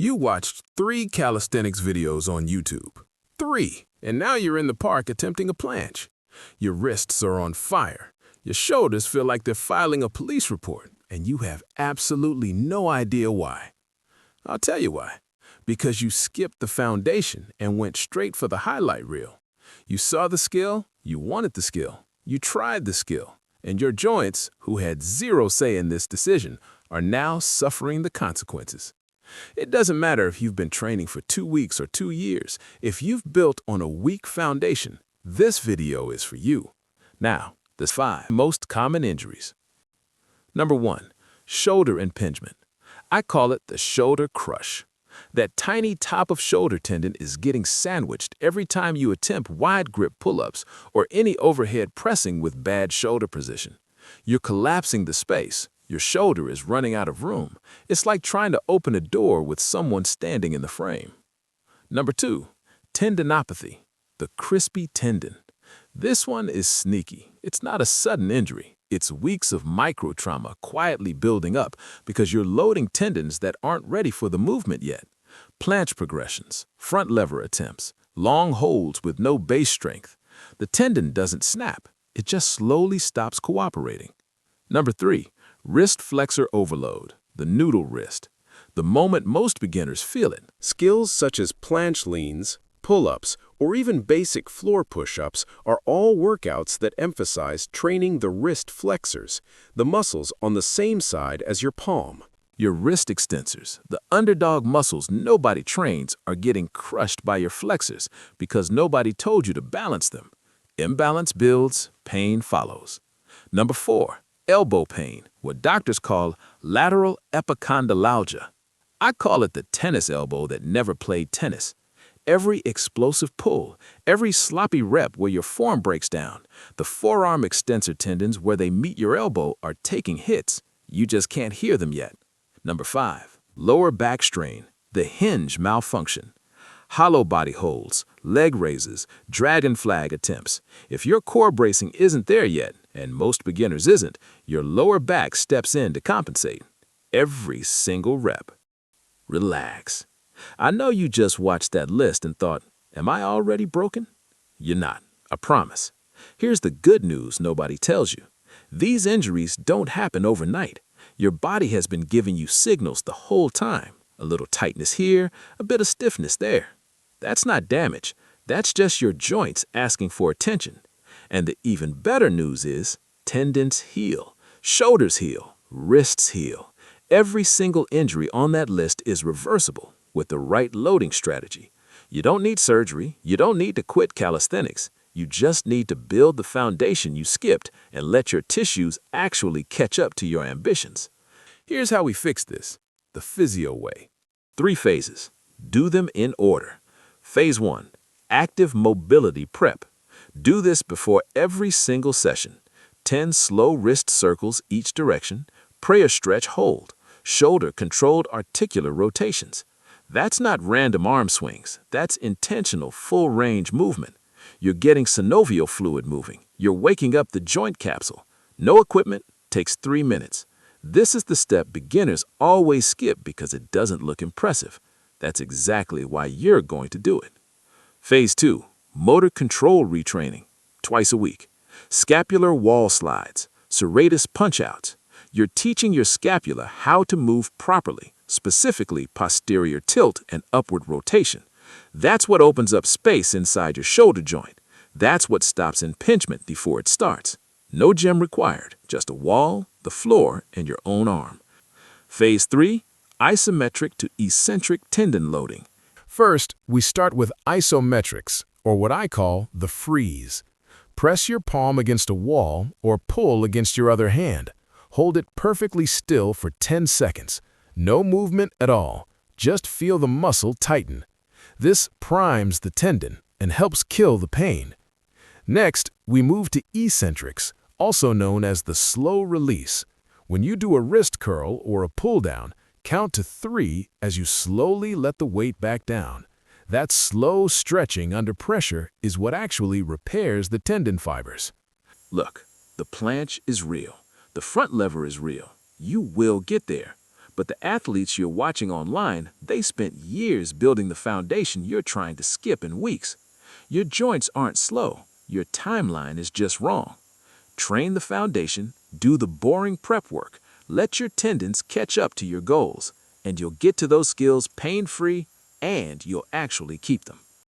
You watched 3 calisthenics videos on YouTube. 3! And now you're in the park attempting a planche. Your wrists are on fire. Your shoulders feel like they're filing a police report, and you have absolutely no idea why. I'll tell you why. Because you skipped the foundation and went straight for the highlight reel. You saw the skill, you wanted the skill, you tried the skill, and your joints, who had zero say in this decision, are now suffering the consequences. It doesn't matter if you've been training for 2 weeks or 2 years. If you've built on a weak foundation, this video is for you. Now, the 5 most common injuries. Number 1, shoulder impingement. I call it the shoulder crush. That tiny top of shoulder tendon is getting sandwiched every time you attempt wide grip pull-ups or any overhead pressing with bad shoulder position. You're collapsing the space. Your shoulder is running out of room. It's like trying to open a door with someone standing in the frame. Number 2, tendinopathy, the crispy tendon. This one is sneaky. It's not a sudden injury. It's weeks of micro-trauma quietly building up because you're loading tendons that aren't ready for the movement yet. Planche progressions, front lever attempts, long holds with no base strength. The tendon doesn't snap. It just slowly stops cooperating. Number 3, wrist flexor overload, the noodle wrist. The moment most beginners feel it. Skills such as planche leans, pull-ups, or even basic floor push-ups are all workouts that emphasize training the wrist flexors, the muscles on the same side as your palm. Your wrist extensors, the underdog muscles nobody trains, are getting crushed by your flexors because nobody told you to balance them. Imbalance builds, pain follows. Number 4, elbow pain, what doctors call lateral epicondylalgia. I call it the tennis elbow that never played tennis. Every explosive pull, every sloppy rep where your form breaks down, the forearm extensor tendons where they meet your elbow are taking hits. You just can't hear them yet. Number 5, lower back strain, the hinge malfunction. Hollow body holds, leg raises, dragon flag attempts. If your core bracing isn't there yet, and most beginners isn't, your lower back steps in to compensate. Every single rep. Relax. I know you just watched that list and thought, am I already broken? You're not, I promise. Here's the good news nobody tells you. These injuries don't happen overnight. Your body has been giving you signals the whole time. A little tightness here, a bit of stiffness there. That's not damage. That's just your joints asking for attention. And the even better news is tendons heal, shoulders heal, wrists heal. Every single injury on that list is reversible with the right loading strategy. You don't need surgery. You don't need to quit calisthenics. You just need to build the foundation you skipped and let your tissues actually catch up to your ambitions. Here's how we fix this, the physio way. 3 phases. Do them in order. Phase 1, active mobility prep. Do this before every single session. 10 slow wrist circles each direction, prayer stretch hold, shoulder controlled articular rotations. That's not random arm swings. That's intentional full range movement. You're getting synovial fluid moving. You're waking up the joint capsule. No equipment, takes 3 minutes. This is the step beginners always skip because it doesn't look impressive. That's exactly why you're going to do it. Phase 2, motor control retraining, twice a week. Scapular wall slides, serratus punch-outs. You're teaching your scapula how to move properly, specifically posterior tilt and upward rotation. That's what opens up space inside your shoulder joint. That's what stops impingement before it starts. No gym required, just a wall, the floor, and your own arm. Phase 3, isometric to eccentric tendon loading. First, we start with isometrics, or what I call the freeze. Press your palm against a wall or pull against your other hand. Hold it perfectly still for 10 seconds. No movement at all. Just feel the muscle tighten. This primes the tendon and helps kill the pain. Next, we move to eccentrics, also known as the slow release. When you do a wrist curl or a pull down, count to 3 as you slowly let the weight back down. That slow stretching under pressure is what actually repairs the tendon fibers. Look, the planche is real. The front lever is real. You will get there. But the athletes you're watching online, they spent years building the foundation you're trying to skip in weeks. Your joints aren't slow. Your timeline is just wrong. Train the foundation, do the boring prep work, let your tendons catch up to your goals, and you'll get to those skills pain-free, and you'll actually keep them.